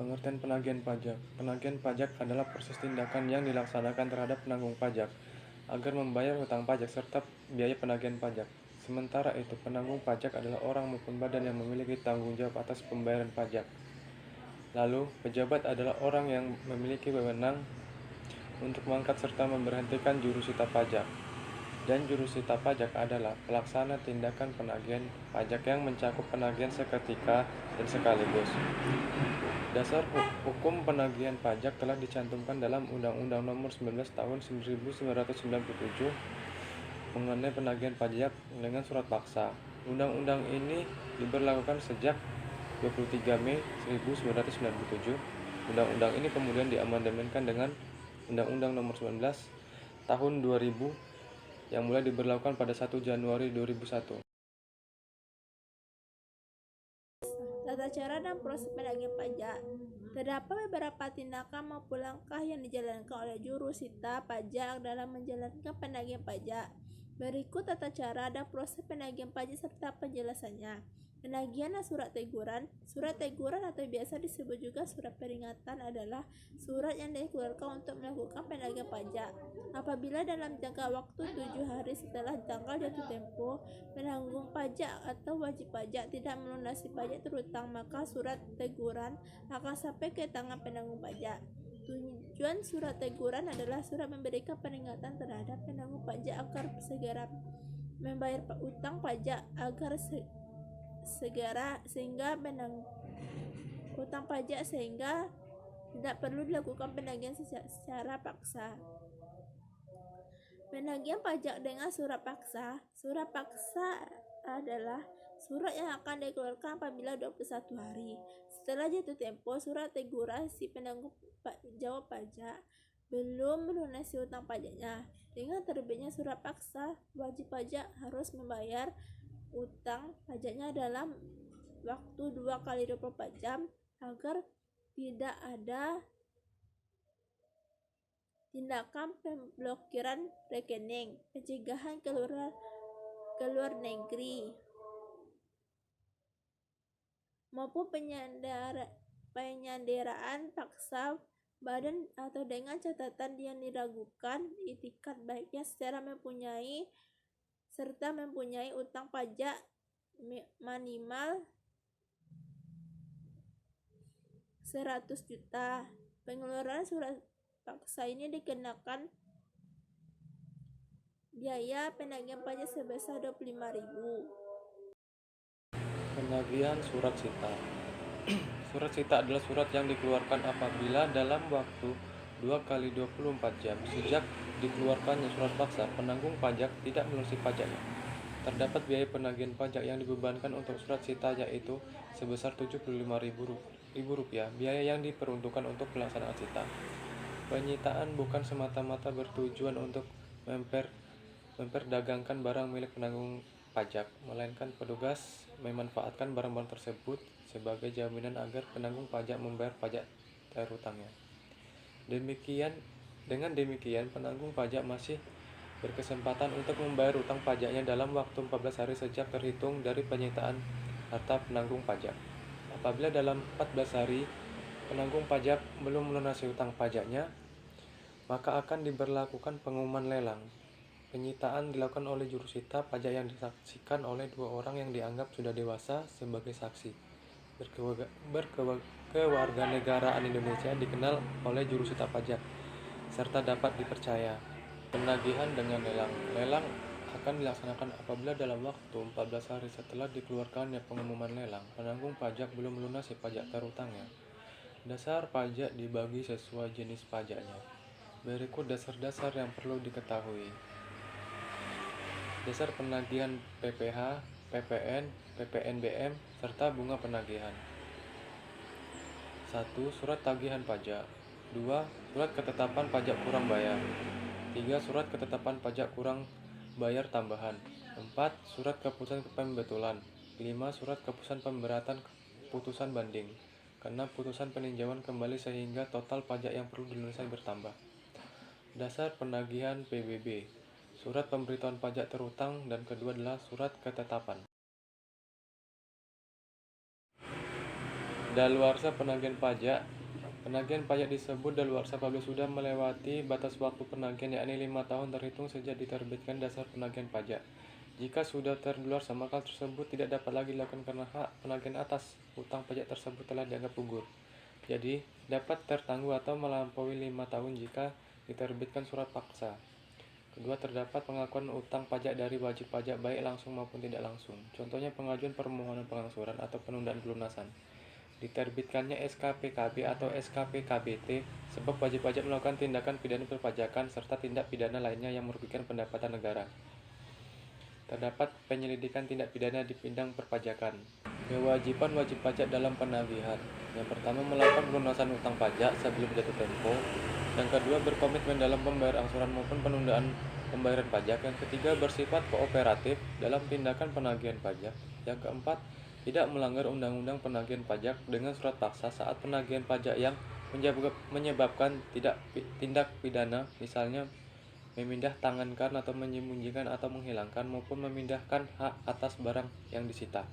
Pengertian penagihan pajak. Penagihan pajak adalah proses tindakan yang dilaksanakan terhadap penanggung pajak agar membayar hutang pajak serta biaya penagihan pajak. Sementara itu, penanggung pajak adalah orang maupun badan yang memiliki tanggung jawab atas pembayaran pajak. Lalu, pejabat adalah orang yang memiliki wewenang untuk mengangkat serta memberhentikan jurusita pajak. Dan jurusita pajak adalah pelaksana tindakan penagihan pajak yang mencakup penagihan seketika dan sekaligus. Dasar hukum penagihan pajak telah dicantumkan dalam Undang-Undang Nomor 19 Tahun 1997 mengenai penagihan pajak dengan surat paksa. Undang-undang ini diberlakukan sejak 23 Mei 1997. Undang-undang ini kemudian diamandemenkan dengan Undang-Undang Nomor 19 Tahun 2000 yang mulai diberlakukan pada 1 Januari 2001. Tata cara dan proses penagihan pajak. Terdapat beberapa tindakan maupun langkah yang dijalankan oleh jurusita pajak dalam menjalankan penagihan pajak. Berikut tata cara dan proses penagihan pajak serta penjelasannya. Penagihan dan surat teguran. Surat teguran atau biasa disebut juga surat peringatan adalah surat yang dikeluarkan untuk melakukan penagihan pajak. Apabila dalam jangka waktu 7 hari setelah tanggal jatuh tempo, penanggung pajak atau wajib pajak tidak melunasi pajak terutang, maka surat teguran akan sampai ke tangan penanggung pajak. Tujuan surat teguran adalah surat memberikan peringatan terhadap penanggung pajak agar segera membayar utang pajak sehingga utang pajak sehingga tidak perlu dilakukan penagihan secara paksa. Penagihan pajak dengan surat paksa. Surat paksa adalah surat yang akan dikeluarkan apabila 21 hari setelah jatuh tempo surat teguran si penanggung jawab pajak belum melunasi hutang pajaknya. Dengan terbitnya surat paksa, wajib pajak harus membayar utang pajaknya dalam waktu 2 kali 24 jam agar tidak ada tindakan pemblokiran rekening, pencegahan keluar negeri, maupun penyanderaan paksa badan atau dengan catatan yang diragukan itikat baiknya serta mempunyai utang pajak minimal 100 juta. Pengeluaran surat paksa ini dikenakan biaya penagihan pajak sebesar 25.000. Penagihan surat sita. Surat sita adalah surat yang dikeluarkan apabila dalam waktu 2 kali 24 jam sejak dikeluarkannya surat paksa, penanggung pajak tidak melunasi pajaknya. Terdapat biaya penagihan pajak yang dibebankan untuk surat sita yaitu sebesar Rp75.000, biaya yang diperuntukkan untuk pelaksanaan sita. Penyitaan bukan semata-mata bertujuan untuk memperdagangkan barang milik penanggung pajak, melainkan petugas memanfaatkan barang-barang tersebut sebagai jaminan agar penanggung pajak membayar pajak terhutangnya. Dengan demikian, penanggung pajak masih berkesempatan untuk membayar utang pajaknya dalam waktu 14 hari sejak terhitung dari penyitaan harta penanggung pajak. Apabila dalam 14 hari penanggung pajak belum melunasi utang pajaknya, maka akan diberlakukan pengumuman lelang. Penyitaan dilakukan oleh jurusita pajak yang disaksikan oleh 2 orang yang dianggap sudah dewasa sebagai saksi. Kewarganegaraan Indonesia dikenal oleh jurusita pajak serta dapat dipercaya. Penagihan dengan lelang. Lelang akan dilaksanakan apabila dalam waktu 14 hari setelah dikeluarkannya pengumuman lelang, penanggung pajak belum melunasi pajak terhutangnya. Dasar pajak dibagi sesuai jenis pajaknya. Berikut dasar-dasar yang perlu diketahui. Dasar penagihan PPh, PPN, PPNBM, serta bunga penagihan. 1. Surat tagihan pajak. 2. Surat ketetapan pajak kurang bayar. 3. Surat ketetapan pajak kurang bayar tambahan. 4. Surat keputusan pembetulan. 5. Surat keputusan pemberatan putusan banding karena putusan peninjauan kembali sehingga total pajak yang perlu dilunasi bertambah. Dasar penagihan PBB. Surat pemberitahuan pajak terhutang, dan kedua adalah surat ketetapan. Daluarsa penagihan pajak. Penagihan pajak disebut daluarsa apabila sudah melewati batas waktu penagihan, yakni 5 tahun terhitung sejak diterbitkan dasar penagihan pajak. Jika sudah terdaluarsa, maka tersebut tidak dapat lagi dilakukan karena hak penagihan atas utang pajak tersebut telah dianggap gugur. Jadi, dapat tertangguh atau melampaui 5 tahun jika diterbitkan surat paksa. Kedua, terdapat pengakuan utang pajak dari wajib pajak baik langsung maupun tidak langsung. Contohnya pengajuan permohonan pengangsuran atau penundaan pelunasan. Diterbitkannya SKPKB atau SKPKBT sebab wajib pajak melakukan tindakan pidana perpajakan serta tindak pidana lainnya yang merugikan pendapatan negara. Terdapat penyelidikan tindak pidana di bidang perpajakan. Kewajiban wajib pajak dalam penagihan. Yang pertama, melakukan pelunasan utang pajak sebelum jatuh tempo. Yang kedua, berkomitmen dalam pembayaran angsuran maupun penundaan pembayaran pajak. Yang ketiga, bersifat kooperatif dalam tindakan penagihan pajak. Yang keempat, tidak melanggar undang-undang penagihan pajak dengan surat paksa saat penagihan pajak yang menyebabkan tindak pidana, misalnya memindah tangankan atau menyembunyikan atau menghilangkan maupun memindahkan hak atas barang yang disita.